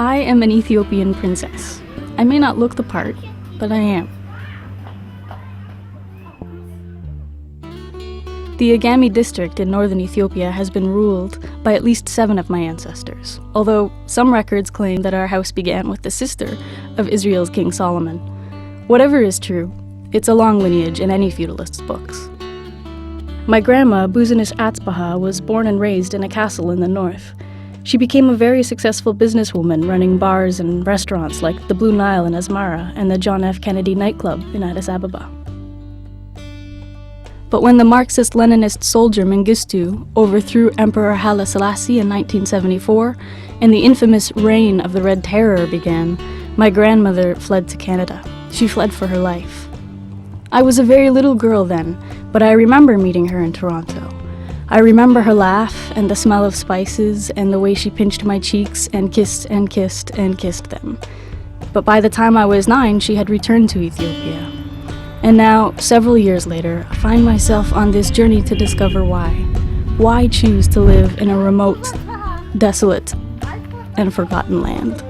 I am an Ethiopian princess. I may not look the part, but I am. The Agamé district in northern Ethiopia has been ruled by at least 7 of my ancestors, although some records claim that our house began with the sister of Israel's King Solomon. Whatever is true, it's a long lineage in any feudalist's books. My grandma, Buzinis Atzbaha, was born and raised in a castle in the north. She became a very successful businesswoman running bars and restaurants like the Blue Nile in Asmara and the John F. Kennedy nightclub in Addis Ababa. But when the Marxist-Leninist soldier Mengistu overthrew Emperor Haile Selassie in 1974 and the infamous Reign of the Red Terror began, my grandmother fled to Canada. She fled for her life. I was a very little girl then, but I remember meeting her in Toronto. I remember her laugh and the smell of spices and the way she pinched my cheeks and kissed and kissed and kissed them. But by the time I was 9, she had returned to Ethiopia. And now, several years later, I find myself on this journey to discover why. Why choose to live in a remote, desolate, and forgotten land?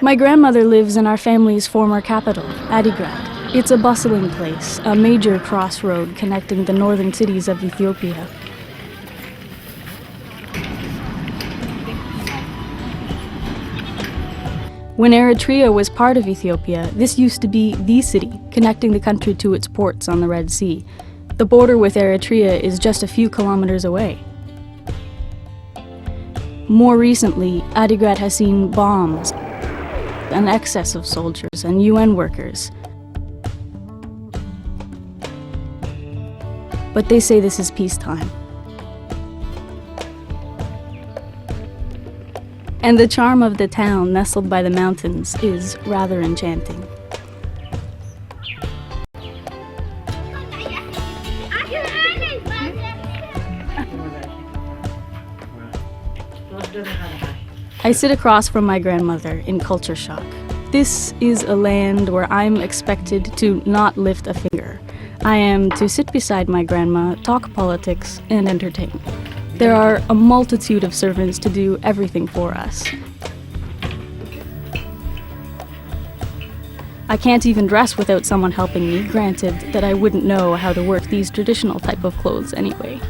My grandmother lives in our family's former capital, Adigrat. It's a bustling place, a major crossroad connecting the northern cities of Ethiopia. When Eritrea was part of Ethiopia, this used to be the city, connecting the country to its ports on the Red Sea. The border with Eritrea is just a few kilometers away. More recently, Adigrat has seen bombs, an excess of soldiers and UN workers. But they say this is peacetime. And the charm of the town nestled by the mountains is rather enchanting. I sit across from my grandmother in culture shock. This is a land where I'm expected to not lift a finger. I am to sit beside my grandma, talk politics, and entertain. There are a multitude of servants to do everything for us. I can't even dress without someone helping me, granted that I wouldn't know how to work these traditional type of clothes anyway.